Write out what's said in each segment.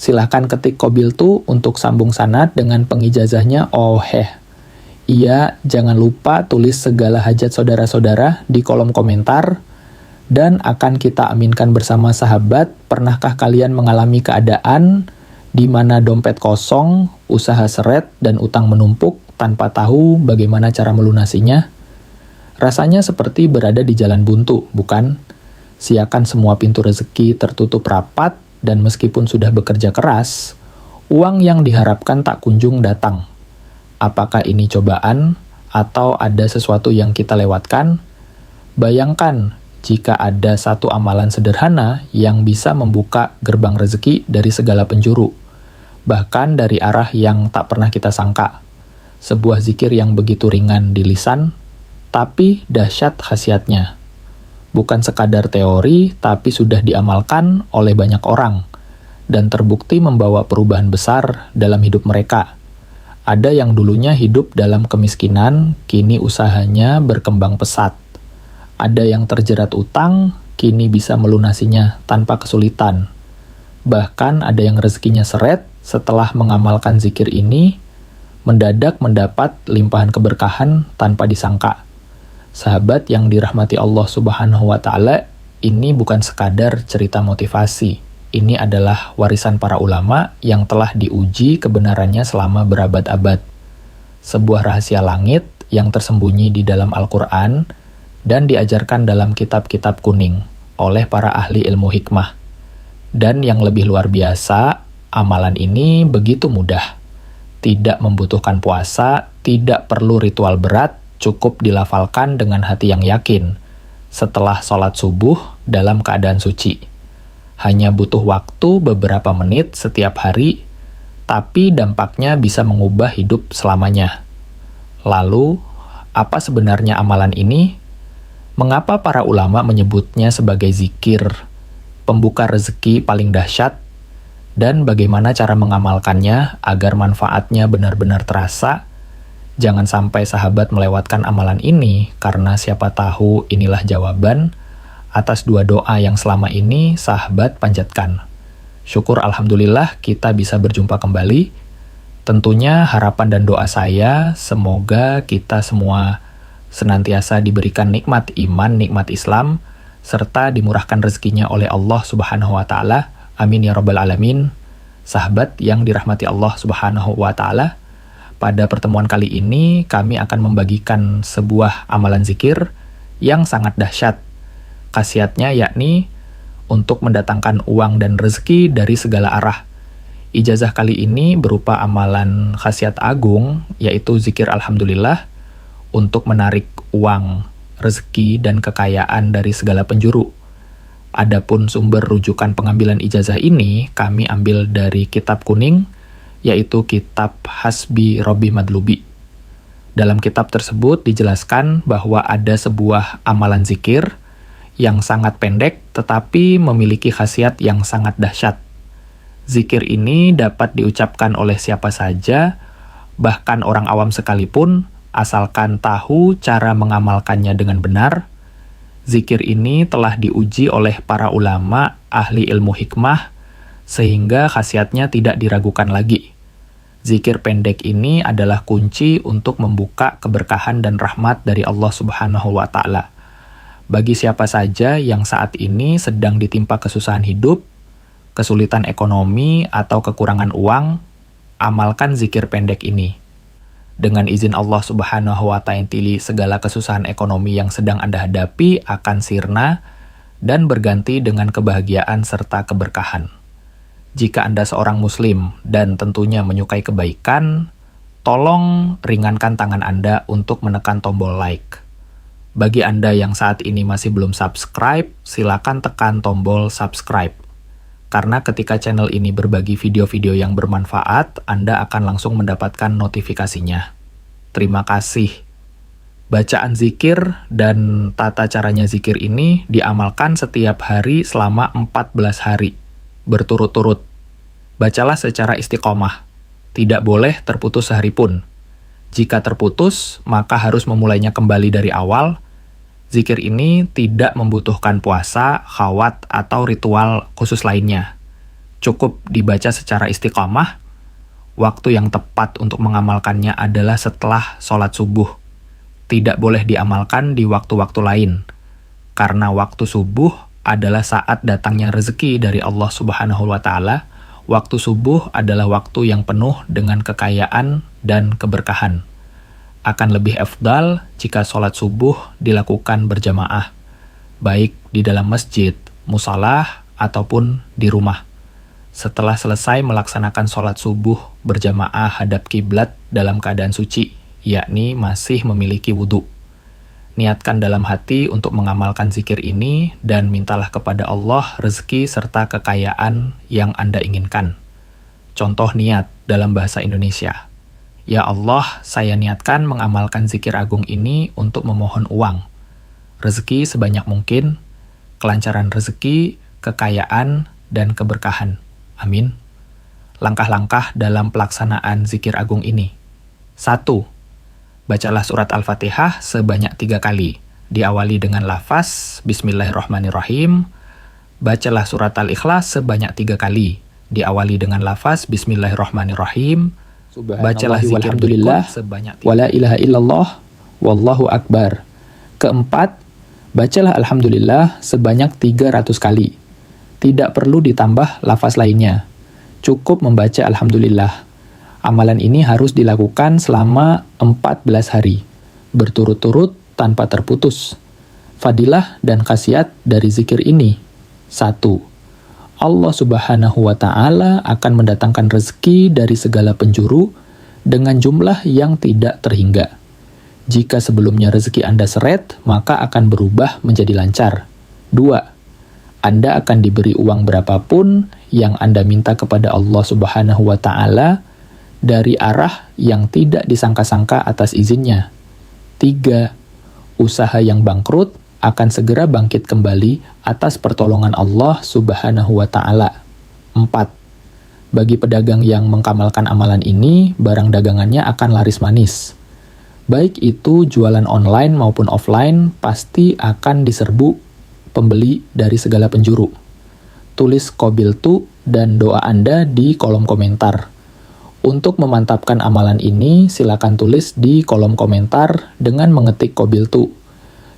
Silahkan ketik Qabiltu untuk sambung sanad dengan pengijazahnya Oheh. Iya, jangan lupa tulis segala hajat saudara-saudara di kolom komentar, dan akan kita aminkan bersama sahabat. Pernahkah kalian mengalami keadaan di mana dompet kosong, usaha seret, dan utang menumpuk tanpa tahu bagaimana cara melunasinya? Rasanya seperti berada di jalan buntu, bukan? Siakan semua pintu rezeki tertutup rapat, dan meskipun sudah bekerja keras, uang yang diharapkan tak kunjung datang. Apakah ini cobaan, atau ada sesuatu yang kita lewatkan? Bayangkan jika ada satu amalan sederhana yang bisa membuka gerbang rezeki dari segala penjuru, bahkan dari arah yang tak pernah kita sangka. Sebuah zikir yang begitu ringan di lisan, tapi dahsyat khasiatnya. Bukan sekadar teori, tapi sudah diamalkan oleh banyak orang, dan terbukti membawa perubahan besar dalam hidup mereka. Ada yang dulunya hidup dalam kemiskinan, kini usahanya berkembang pesat. Ada yang terjerat utang, kini bisa melunasinya tanpa kesulitan. Bahkan ada yang rezekinya seret setelah mengamalkan zikir ini, mendadak mendapat limpahan keberkahan tanpa disangka. Sahabat yang dirahmati Allah Subhanahu wa Ta'ala, ini bukan sekadar cerita motivasi. Ini adalah warisan para ulama yang telah diuji kebenarannya selama berabad-abad. Sebuah rahasia langit yang tersembunyi di dalam Al-Quran dan diajarkan dalam kitab-kitab kuning oleh para ahli ilmu hikmah. Dan yang lebih luar biasa, amalan ini begitu mudah. Tidak membutuhkan puasa, tidak perlu ritual berat, cukup dilafalkan dengan hati yang yakin setelah sholat subuh dalam keadaan suci. Hanya butuh waktu beberapa menit setiap hari, tapi dampaknya bisa mengubah hidup selamanya. Lalu, apa sebenarnya amalan ini? Mengapa para ulama menyebutnya sebagai zikir, pembuka rezeki paling dahsyat? Dan bagaimana cara mengamalkannya agar manfaatnya benar-benar terasa? Jangan sampai sahabat melewatkan amalan ini, karena siapa tahu inilah jawaban atas dua doa yang selama ini sahabat panjatkan. Syukur alhamdulillah kita bisa berjumpa kembali. Tentunya harapan dan doa saya, semoga kita semua senantiasa diberikan nikmat iman, nikmat Islam, serta dimurahkan rezekinya oleh Allah Subhanahu wa Ta'ala. Amin ya Rabbal Alamin. Sahabat yang dirahmati Allah Subhanahu wa Ta'ala, pada pertemuan kali ini, kami akan membagikan sebuah amalan zikir yang sangat dahsyat. Khasiatnya yakni untuk mendatangkan uang dan rezeki dari segala arah. Ijazah kali ini berupa amalan khasiat agung, yaitu zikir Alhamdulillah, untuk menarik uang, rezeki, dan kekayaan dari segala penjuru. Adapun sumber rujukan pengambilan ijazah ini, kami ambil dari kitab kuning, yaitu kitab Hasbi Robbi Madlubi. Dalam kitab tersebut dijelaskan bahwa ada sebuah amalan zikir yang sangat pendek tetapi memiliki khasiat yang sangat dahsyat. Zikir ini dapat diucapkan oleh siapa saja, bahkan orang awam sekalipun, asalkan tahu cara mengamalkannya dengan benar. Zikir ini telah diuji oleh para ulama ahli ilmu hikmah, sehingga khasiatnya tidak diragukan lagi. Zikir pendek ini adalah kunci untuk membuka keberkahan dan rahmat dari Allah Subhanahu wa Ta'ala. Bagi siapa saja yang saat ini sedang ditimpa kesusahan hidup, kesulitan ekonomi, atau kekurangan uang, amalkan zikir pendek ini. Dengan izin Allah Subhanahu wa Ta'ala, segala kesusahan ekonomi yang sedang Anda hadapi akan sirna dan berganti dengan kebahagiaan serta keberkahan. Jika Anda seorang muslim dan tentunya menyukai kebaikan, tolong ringankan tangan Anda untuk menekan tombol like. Bagi Anda yang saat ini masih belum subscribe, silakan tekan tombol subscribe. Karena ketika channel ini berbagi video-video yang bermanfaat, Anda akan langsung mendapatkan notifikasinya. Terima kasih. Bacaan zikir dan tata caranya zikir ini diamalkan setiap hari selama 14 hari. Berturut-turut. Bacalah secara istiqomah. Tidak boleh terputus sehari pun. Jika terputus, maka harus memulainya kembali dari awal. Zikir ini tidak membutuhkan puasa, khawat, atau ritual khusus lainnya. cukup dibaca secara istiqamah. Waktu yang tepat untuk mengamalkannya adalah setelah sholat subuh. Tidak boleh diamalkan di waktu-waktu lain, karena waktu subuh adalah saat datangnya rezeki dari Allah Subhanahu wa Ta'ala. Waktu subuh adalah waktu yang penuh dengan kekayaan dan keberkahan. Akan lebih afdal jika sholat subuh dilakukan berjamaah, baik di dalam masjid, musalah, ataupun di rumah. Setelah selesai melaksanakan sholat subuh berjamaah hadap kiblat dalam keadaan suci, yakni masih memiliki wudhu. Niatkan dalam hati untuk mengamalkan zikir ini dan mintalah kepada Allah rezeki serta kekayaan yang Anda inginkan. Contoh niat dalam bahasa Indonesia. Ya Allah, saya niatkan mengamalkan zikir agung ini untuk memohon uang, rezeki sebanyak mungkin, kelancaran rezeki, kekayaan, dan keberkahan. Amin. Langkah-langkah dalam pelaksanaan zikir agung ini. 1. Bacalah surat Al-Fatihah sebanyak 3 kali. Diawali dengan lafaz Bismillahirrahmanirrahim. Bacalah surat Al-Ikhlas sebanyak 3 kali. Diawali dengan lafaz Bismillahirrahmanirrahim. Bacalah zikir berikut sebanyak 3 kali. Wala ilaha illallah, wallahu akbar. Keempat, bacalah Alhamdulillah sebanyak 300 kali. Tidak perlu ditambah lafaz lainnya. Cukup membaca Alhamdulillah. Amalan ini harus dilakukan selama 14 hari, berturut-turut tanpa terputus. Fadilah dan khasiat dari zikir ini. 1. Allah Subhanahu wa Ta'ala akan mendatangkan rezeki dari segala penjuru dengan jumlah yang tidak terhingga. Jika sebelumnya rezeki Anda seret, maka akan berubah menjadi lancar. 2. Anda akan diberi uang berapapun yang Anda minta kepada Allah Subhanahu wa Ta'ala dari arah yang tidak disangka-sangka atas izinnya. 3. Usaha yang bangkrut akan segera bangkit kembali atas pertolongan Allah Subhanahu wa Ta'ala. 4. Bagi pedagang yang mengamalkan amalan ini, barang dagangannya akan laris manis. Baik itu jualan online maupun offline, pasti akan diserbu pembeli dari segala penjuru. Tulis qabiltu dan doa Anda di kolom komentar. Untuk memantapkan amalan ini, silakan tulis di kolom komentar dengan mengetik qabiltu.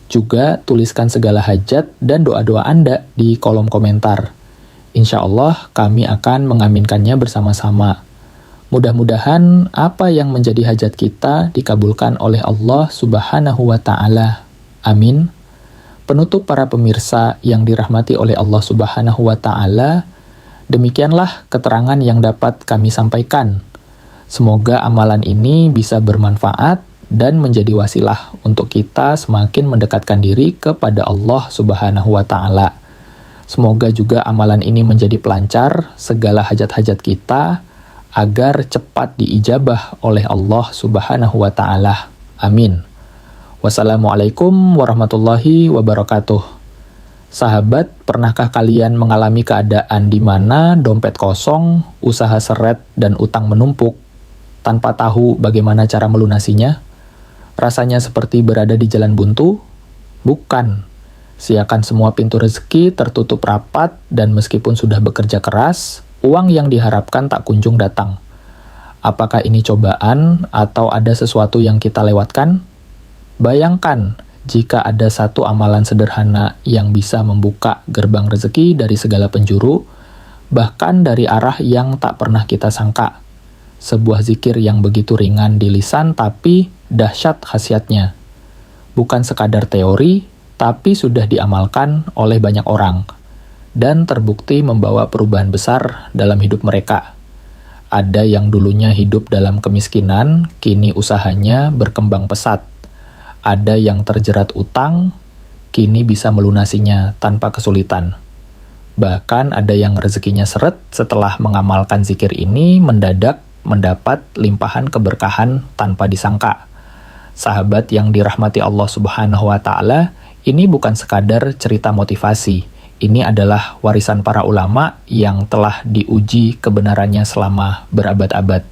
Juga tuliskan segala hajat dan doa-doa Anda di kolom komentar. Insya Allah kami akan mengaminkannya bersama-sama. Mudah-mudahan apa yang menjadi hajat kita dikabulkan oleh Allah Subhanahu wa Ta'ala. Amin. Penutup para pemirsa yang dirahmati oleh Allah Subhanahu wa Ta'ala, demikianlah keterangan yang dapat kami sampaikan. Semoga amalan ini bisa bermanfaat dan menjadi wasilah untuk kita semakin mendekatkan diri kepada Allah Subhanahu wa Ta'ala. Semoga juga amalan ini menjadi pelancar segala hajat-hajat kita agar cepat diijabah oleh Allah Subhanahu wa Ta'ala. Amin. Wassalamualaikum warahmatullahi wabarakatuh. Sahabat, pernahkah kalian mengalami keadaan di mana dompet kosong, usaha seret, dan utang menumpuk tanpa tahu bagaimana cara melunasinya? Rasanya seperti berada di jalan buntu? Bukan. Siakan semua pintu rezeki tertutup rapat dan meskipun sudah bekerja keras, uang yang diharapkan tak kunjung datang. Apakah ini cobaan atau ada sesuatu yang kita lewatkan? Bayangkan jika ada satu amalan sederhana yang bisa membuka gerbang rezeki dari segala penjuru, bahkan dari arah yang tak pernah kita sangka. Sebuah zikir yang begitu ringan di lisan tapi dahsyat khasiatnya. Bukan sekadar teori, tapi sudah diamalkan oleh banyak orang dan terbukti membawa perubahan besar dalam hidup mereka. Ada yang dulunya hidup dalam kemiskinan, kini usahanya berkembang pesat. Ada yang terjerat utang, kini bisa melunasinya tanpa kesulitan. Bahkan ada yang rezekinya seret setelah mengamalkan zikir ini mendadak mendapat limpahan keberkahan tanpa disangka. Sahabat yang dirahmati Allah Subhanahu wa Ta'ala, ini bukan sekadar cerita motivasi. Ini adalah warisan para ulama yang telah diuji kebenarannya selama berabad-abad.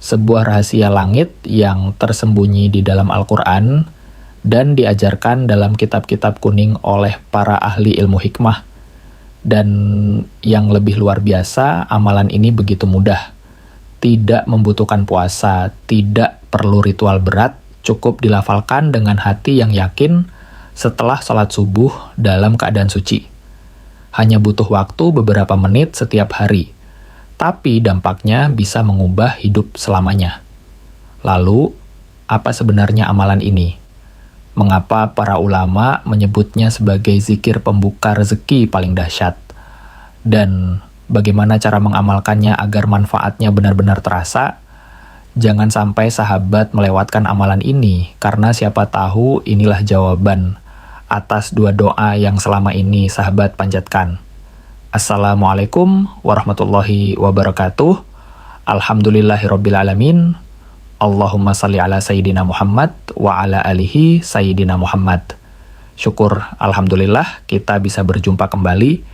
Sebuah rahasia langit yang tersembunyi di dalam Al-Quran dan diajarkan dalam kitab-kitab kuning oleh para ahli ilmu hikmah. Dan yang lebih luar biasa, amalan ini begitu mudah. Tidak membutuhkan puasa, tidak perlu ritual berat, cukup dilafalkan dengan hati yang yakin setelah sholat subuh dalam keadaan suci. Hanya butuh waktu beberapa menit setiap hari, tapi dampaknya bisa mengubah hidup selamanya. Lalu, apa sebenarnya amalan ini? Mengapa para ulama menyebutnya sebagai zikir pembuka rezeki paling dahsyat? Dan bagaimana cara mengamalkannya agar manfaatnya benar-benar terasa? Jangan sampai sahabat melewatkan amalan ini, karena siapa tahu inilah jawaban atas dua doa yang selama ini sahabat panjatkan. Assalamualaikum warahmatullahi wabarakatuh. Alhamdulillahirrabbilalamin. Allahumma salli ala Sayyidina Muhammad wa ala alihi Sayyidina Muhammad. Syukur Alhamdulillah kita bisa berjumpa kembali.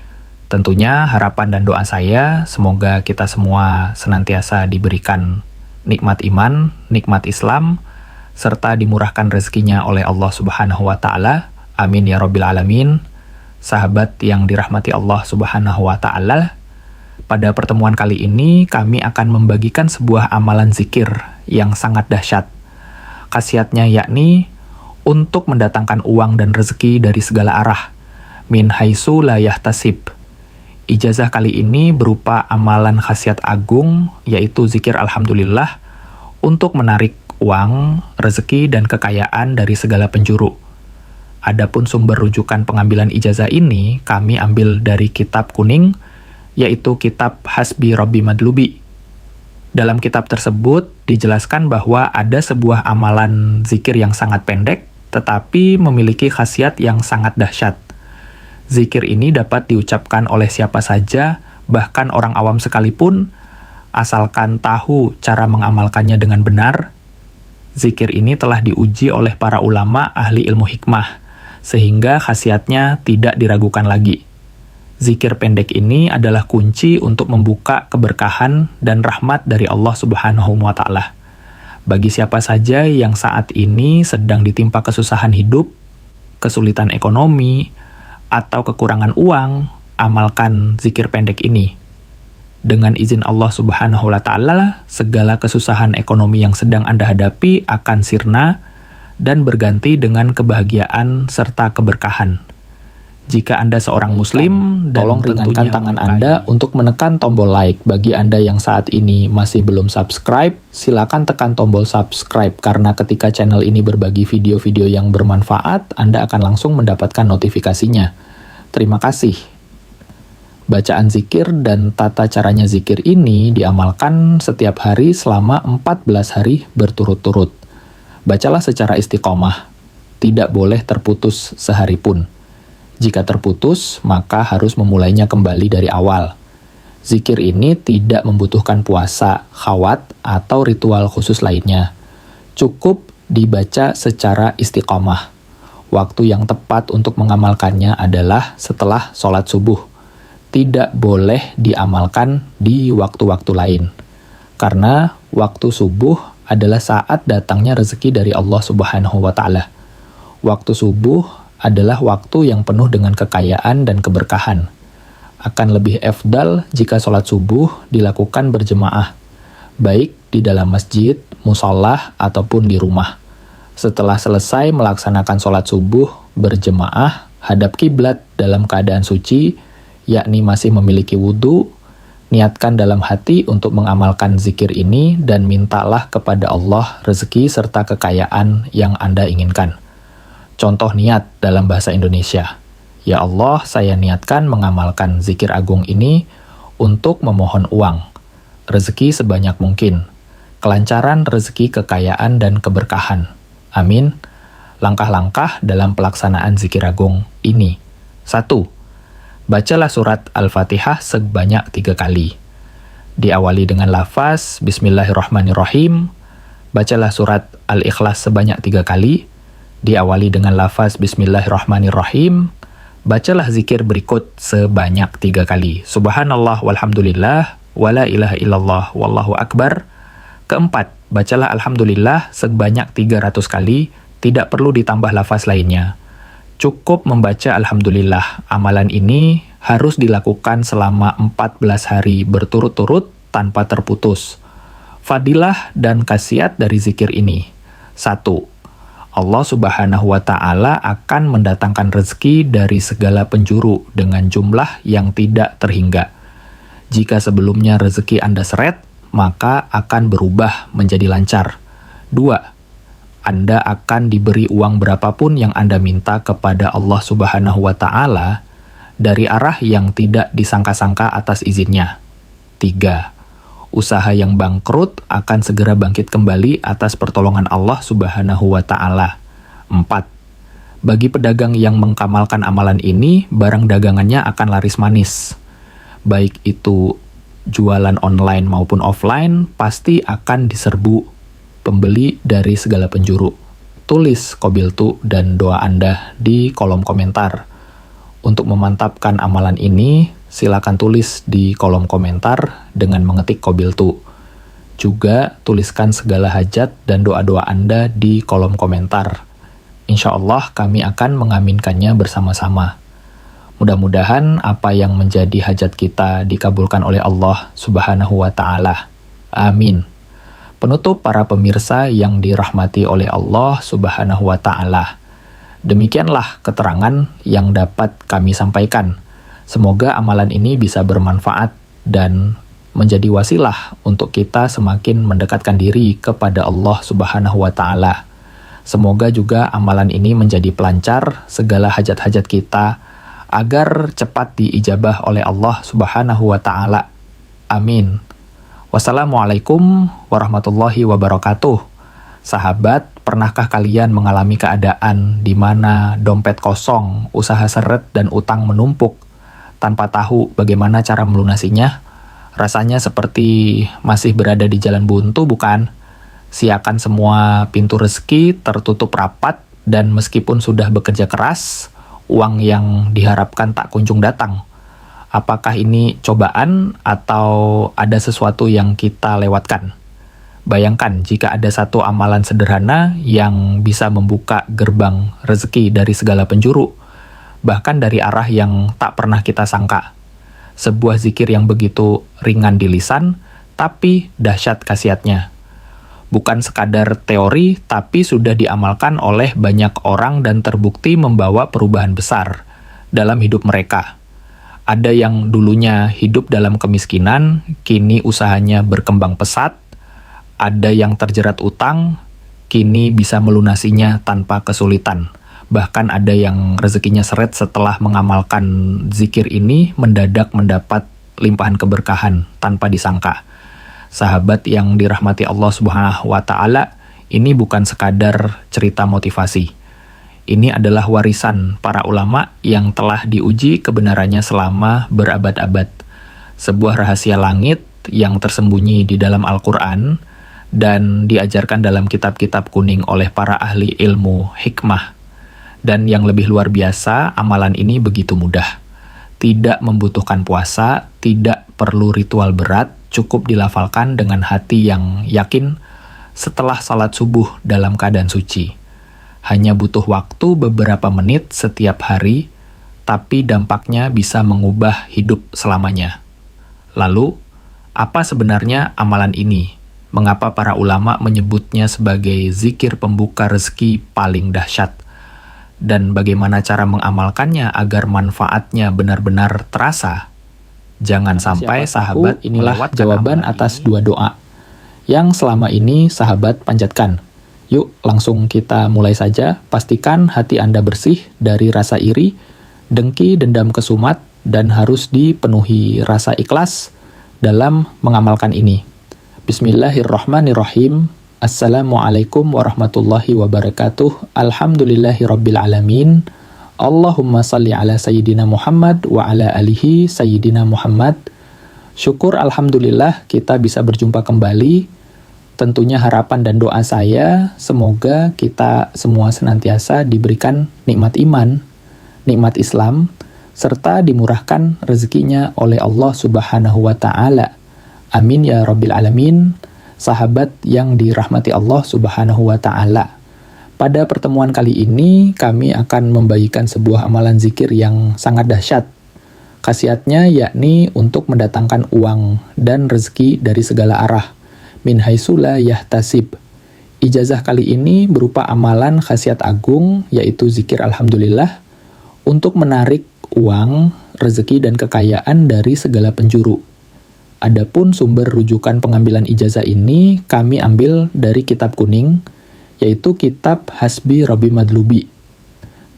Tentunya harapan dan doa saya semoga kita semua senantiasa diberikan nikmat iman, nikmat Islam, serta dimurahkan rezekinya oleh Allah Subhanahu wa Ta'ala. Amin ya Rabbil Alamin. Sahabat yang dirahmati Allah Subhanahu wa Ta'ala, pada pertemuan kali ini kami akan membagikan sebuah amalan zikir yang sangat dahsyat. Khasiatnya yakni untuk mendatangkan uang dan rezeki dari segala arah. Min haitsu la yahtasib. Ijazah kali ini berupa amalan khasiat agung, yaitu zikir Alhamdulillah, untuk menarik uang, rezeki, dan kekayaan dari segala penjuru. Adapun sumber rujukan pengambilan ijazah ini, kami ambil dari kitab kuning, yaitu kitab Hasbi Rabbi Madlubi. Dalam kitab tersebut dijelaskan bahwa ada sebuah amalan zikir yang sangat pendek, tetapi memiliki khasiat yang sangat dahsyat. Zikir ini dapat diucapkan oleh siapa saja, bahkan orang awam sekalipun, asalkan tahu cara mengamalkannya dengan benar. Zikir ini telah diuji oleh para ulama ahli ilmu hikmah, sehingga khasiatnya tidak diragukan lagi. Zikir pendek ini adalah kunci untuk membuka keberkahan dan rahmat dari Allah Subhanahu wa Ta'ala. Bagi siapa saja yang saat ini sedang ditimpa kesusahan hidup, kesulitan ekonomi, atau kekurangan uang, amalkan zikir pendek ini. Dengan izin Allah Subhanahu wa Ta'ala, segala kesusahan ekonomi yang sedang Anda hadapi akan sirna dan berganti dengan kebahagiaan serta keberkahan. Jika Anda seorang Muslim, tolong ringankan tangan Anda untuk menekan tombol like. Bagi Anda yang saat ini masih belum subscribe, silakan tekan tombol subscribe karena ketika channel ini berbagi video-video yang bermanfaat, Anda akan langsung mendapatkan notifikasinya. Terima kasih. Bacaan zikir dan tata caranya zikir ini diamalkan setiap hari selama 14 hari berturut-turut. Bacalah secara istiqomah, tidak boleh terputus sehari pun. Jika terputus, maka harus memulainya kembali dari awal. Zikir ini tidak membutuhkan puasa, khawat, atau ritual khusus lainnya. Cukup dibaca secara istiqomah. Waktu yang tepat untuk mengamalkannya adalah setelah sholat subuh. Tidak boleh diamalkan di waktu-waktu lain. Karena waktu subuh adalah saat datangnya rezeki dari Allah Subhanahu wa Ta'ala. Waktu subuh adalah waktu yang penuh dengan kekayaan dan keberkahan. Akan lebih efdal jika sholat subuh dilakukan berjemaah, baik di dalam masjid, musolah, ataupun di rumah. Setelah selesai melaksanakan sholat subuh berjemaah, hadap kiblat dalam keadaan suci, yakni masih memiliki wudhu, niatkan dalam hati untuk mengamalkan zikir ini dan mintalah kepada Allah rezeki serta kekayaan yang Anda inginkan. Contoh niat dalam bahasa Indonesia. Ya Allah, saya niatkan mengamalkan zikir agung ini untuk memohon uang, rezeki sebanyak mungkin, kelancaran rezeki, kekayaan, dan keberkahan. Amin. Langkah-langkah dalam pelaksanaan zikir agung ini. 1. Bacalah surat Al-Fatihah sebanyak 3 kali. Diawali dengan lafaz Bismillahirrahmanirrahim. Bacalah surat Al-Ikhlas sebanyak 3 kali. Diawali dengan lafaz Bismillahirrahmanirrahim. Bacalah zikir berikut sebanyak 3 kali. Subhanallah walhamdulillah, wala ilaha illallah, wallahu akbar. Keempat, bacalah Alhamdulillah sebanyak 300 kali, tidak perlu ditambah lafaz lainnya. Cukup membaca Alhamdulillah. Amalan ini harus dilakukan selama 14 hari berturut-turut tanpa terputus. Fadilah dan khasiat dari zikir ini. 1. Allah Subhanahu wa Ta'ala akan mendatangkan rezeki dari segala penjuru dengan jumlah yang tidak terhingga. Jika sebelumnya rezeki Anda seret, maka akan berubah menjadi lancar. 2. Anda akan diberi uang berapapun yang Anda minta kepada Allah Subhanahu wa Ta'ala dari arah yang tidak disangka-sangka atas izinnya. 3. Usaha yang bangkrut akan segera bangkit kembali atas pertolongan Allah Subhanahu wa Ta'ala. 4. Bagi pedagang yang mengamalkan amalan ini, barang dagangannya akan laris manis. Baik itu jualan online maupun offline, pasti akan diserbu pembeli dari segala penjuru. Tulis qabiltu dan doa Anda di kolom komentar. Untuk memantapkan amalan ini, silakan tulis di kolom komentar dengan mengetik qabiltu. Juga tuliskan segala hajat dan doa-doa Anda di kolom komentar. Insya Allah kami akan mengaminkannya bersama-sama. Mudah-mudahan apa yang menjadi hajat kita dikabulkan oleh Allah Subhanahu wa Ta'ala. Amin. Penutup para pemirsa yang dirahmati oleh Allah Subhanahu wa Ta'ala. Demikianlah keterangan yang dapat kami sampaikan. Semoga amalan ini bisa bermanfaat dan menjadi wasilah untuk kita semakin mendekatkan diri kepada Allah Subhanahu wa Ta'ala. Semoga juga amalan ini menjadi pelancar segala hajat-hajat kita agar cepat diijabah oleh Allah Subhanahu wa Ta'ala. Amin. Wassalamualaikum warahmatullahi wabarakatuh. Sahabat, pernahkah kalian mengalami keadaan di mana dompet kosong, usaha seret, dan utang menumpuk tanpa tahu bagaimana cara melunasinya? Rasanya seperti masih berada di jalan buntu, bukan? Siakan semua pintu rezeki tertutup rapat, dan meskipun sudah bekerja keras, uang yang diharapkan tak kunjung datang. Apakah ini cobaan atau ada sesuatu yang kita lewatkan? Bayangkan jika ada satu amalan sederhana yang bisa membuka gerbang rezeki dari segala penjuru, bahkan dari arah yang tak pernah kita sangka. Sebuah zikir yang begitu ringan di lisan, tapi dahsyat khasiatnya. Bukan sekadar teori, tapi sudah diamalkan oleh banyak orang dan terbukti membawa perubahan besar dalam hidup mereka. Ada yang dulunya hidup dalam kemiskinan, kini usahanya berkembang pesat. Ada yang terjerat utang, kini bisa melunasinya tanpa kesulitan. Bahkan ada yang rezekinya seret setelah mengamalkan zikir ini mendadak mendapat limpahan keberkahan tanpa disangka. Sahabat yang dirahmati Allah Subhanahu wa Ta'ala, ini bukan sekadar cerita motivasi. Ini adalah warisan para ulama yang telah diuji kebenarannya selama berabad-abad. Sebuah rahasia langit yang tersembunyi di dalam Al-Quran dan diajarkan dalam kitab-kitab kuning oleh para ahli ilmu hikmah. Dan yang lebih luar biasa, amalan ini begitu mudah. Tidak membutuhkan puasa, tidak perlu ritual berat, cukup dilafalkan dengan hati yang yakin setelah salat subuh dalam keadaan suci. Hanya butuh waktu beberapa menit setiap hari, tapi dampaknya bisa mengubah hidup selamanya. Lalu, apa sebenarnya amalan ini? Mengapa para ulama menyebutnya sebagai zikir pembuka rezeki paling dahsyat? Dan bagaimana cara mengamalkannya agar manfaatnya benar-benar terasa? Jangan sampai sahabat inilah jawaban atas dua doa yang selama ini sahabat panjatkan. Yuk langsung kita mulai saja. Pastikan hati Anda bersih dari rasa iri, dengki, dendam kesumat, dan harus dipenuhi rasa ikhlas dalam mengamalkan ini. Bismillahirrahmanirrahim. Assalamualaikum warahmatullahi wabarakatuh. Alhamdulillahirabbil alamin. Allahumma salli ala sayyidina Muhammad wa ala alihi sayyidina Muhammad. Syukur alhamdulillah kita bisa berjumpa kembali. Tentunya harapan dan doa saya semoga kita semua senantiasa diberikan nikmat iman, nikmat Islam, serta dimurahkan rezekinya oleh Allah Subhanahu wa Ta'ala. Amin ya Rabbil Alamin. Sahabat yang dirahmati Allah Subhanahu wa Ta'ala. Pada pertemuan kali ini, kami akan membagikan sebuah amalan zikir yang sangat dahsyat. Khasiatnya yakni untuk mendatangkan uang dan rezeki dari segala arah. Min haitsu la yahtasib. Ijazah kali ini berupa amalan khasiat agung, yaitu zikir alhamdulillah, untuk menarik uang, rezeki, dan kekayaan dari segala penjuru. Adapun sumber rujukan pengambilan ijazah ini kami ambil dari kitab kuning, yaitu kitab Hasbi Rabbi Madlubi.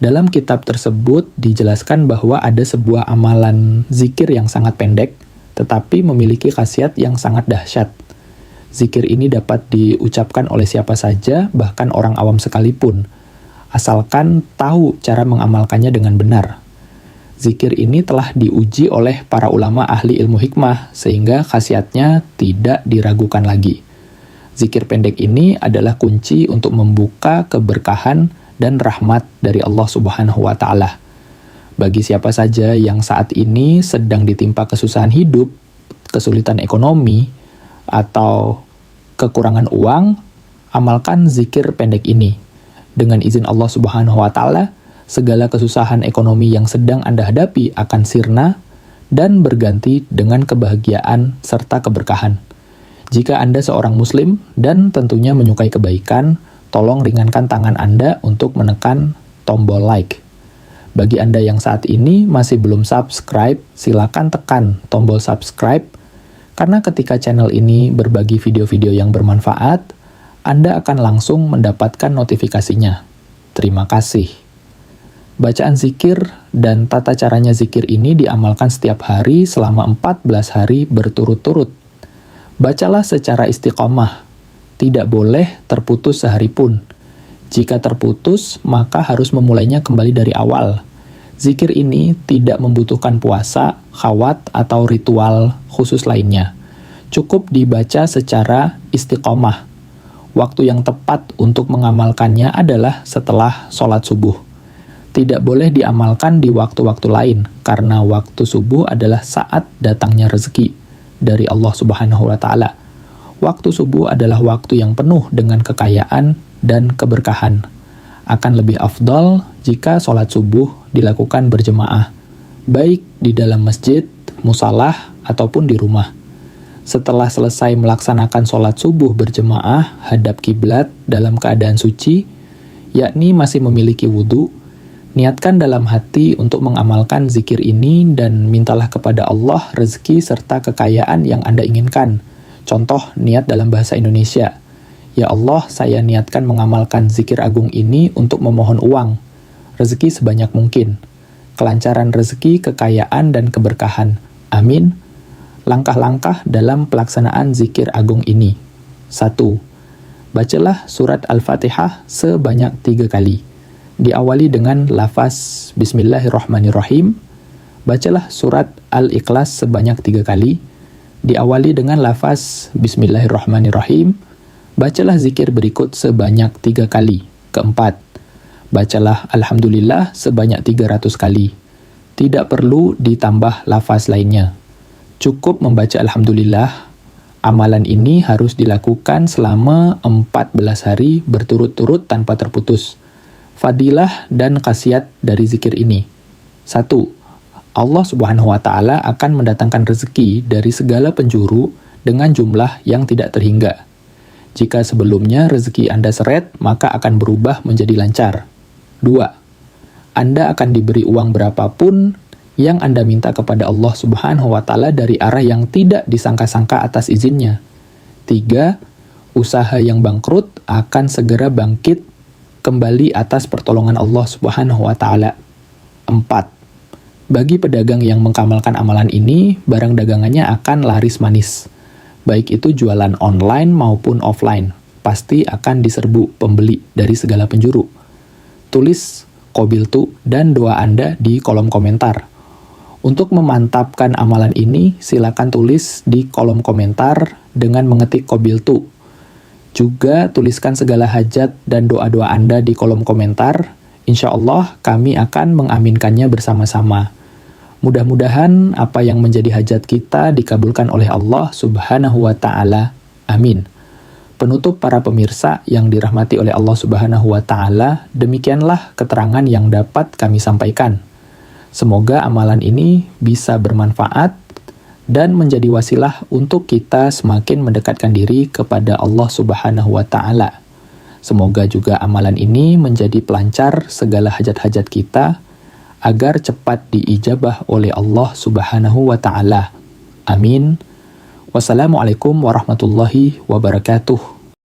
Dalam kitab tersebut dijelaskan bahwa ada sebuah amalan zikir yang sangat pendek, tetapi memiliki khasiat yang sangat dahsyat. Zikir ini dapat diucapkan oleh siapa saja, bahkan orang awam sekalipun, asalkan tahu cara mengamalkannya dengan benar. Zikir ini telah diuji oleh para ulama ahli ilmu hikmah, sehingga khasiatnya tidak diragukan lagi. Zikir pendek ini adalah kunci untuk membuka keberkahan dan rahmat dari Allah Subhanahu wa Ta'ala. Bagi siapa saja yang saat ini sedang ditimpa kesusahan hidup, kesulitan ekonomi, atau kekurangan uang, amalkan zikir pendek ini. Dengan izin Allah Subhanahu wa Ta'ala, segala kesusahan ekonomi yang sedang Anda hadapi akan sirna dan berganti dengan kebahagiaan serta keberkahan. Jika Anda seorang Muslim dan tentunya menyukai kebaikan, tolong ringankan tangan Anda untuk menekan tombol like. Bagi Anda yang saat ini masih belum subscribe, silakan tekan tombol subscribe, karena ketika channel ini berbagi video-video yang bermanfaat, Anda akan langsung mendapatkan notifikasinya. Terima kasih. Bacaan zikir dan tata caranya zikir ini diamalkan setiap hari selama 14 hari berturut-turut. Bacalah secara istiqomah. Tidak boleh terputus sehari pun. Jika terputus, maka harus memulainya kembali dari awal. Zikir ini tidak membutuhkan puasa, khawat, atau ritual khusus lainnya. Cukup dibaca secara istiqomah. Waktu yang tepat untuk mengamalkannya adalah setelah sholat subuh. Tidak boleh diamalkan di waktu-waktu lain, karena waktu subuh adalah saat datangnya rezeki dari Allah Subhanahu wa Ta'ala. Waktu subuh adalah waktu yang penuh dengan kekayaan dan keberkahan. Akan lebih afdal jika sholat subuh dilakukan berjemaah, baik di dalam masjid, musalah, ataupun di rumah. Setelah selesai melaksanakan sholat subuh berjemaah, hadap kiblat dalam keadaan suci, yakni masih memiliki wudhu, niatkan dalam hati untuk mengamalkan zikir ini dan mintalah kepada Allah rezeki serta kekayaan yang Anda inginkan. Contoh niat dalam bahasa Indonesia. Ya Allah, saya niatkan mengamalkan zikir agung ini untuk memohon uang, rezeki sebanyak mungkin, kelancaran rezeki, kekayaan, dan keberkahan. Amin. Langkah-langkah dalam pelaksanaan zikir agung ini. 1. Bacalah surat Al-Fatihah sebanyak 3 kali. Diawali dengan lafaz Bismillahirrahmanirrahim. Bacalah surat Al-Ikhlas sebanyak 3 kali. Diawali dengan lafaz Bismillahirrahmanirrahim. Bacalah zikir berikut sebanyak 3 kali. Keempat, bacalah Alhamdulillah sebanyak 300 kali. Tidak perlu ditambah lafaz lainnya. Cukup membaca Alhamdulillah. Amalan ini harus dilakukan selama 14 hari berturut-turut tanpa terputus. Fadilah dan khasiat dari zikir ini. 1. Allah Subhanahu wa Ta'ala akan mendatangkan rezeki dari segala penjuru dengan jumlah yang tidak terhingga. Jika sebelumnya rezeki Anda seret, maka akan berubah menjadi lancar. 2. Anda akan diberi uang berapapun yang Anda minta kepada Allah Subhanahu wa Ta'ala dari arah yang tidak disangka-sangka atas izinnya. 3. Usaha yang bangkrut akan segera bangkit kembali atas pertolongan Allah Subhanahu wa Ta'ala. 4. Bagi pedagang yang mengamalkan amalan ini, barang dagangannya akan laris manis. Baik itu jualan online maupun offline, pasti akan diserbu pembeli dari segala penjuru. Tulis qabiltu dan doa Anda di kolom komentar. Untuk memantapkan amalan ini, silakan tulis di kolom komentar dengan mengetik qabiltu. Juga tuliskan segala hajat dan doa-doa Anda di kolom komentar. Insya Allah kami akan mengaminkannya bersama-sama. Mudah-mudahan apa yang menjadi hajat kita dikabulkan oleh Allah Subhanahu wa Ta'ala. Amin. Penutup para pemirsa yang dirahmati oleh Allah Subhanahu wa Ta'ala, demikianlah keterangan yang dapat kami sampaikan. Semoga amalan ini bisa bermanfaat dan menjadi wasilah untuk kita semakin mendekatkan diri kepada Allah Subhanahu wa Ta'ala. Semoga juga amalan ini menjadi pelancar segala hajat-hajat kita agar cepat diijabah oleh Allah Subhanahu wa Ta'ala. Amin. Wassalamualaikum warahmatullahi wabarakatuh.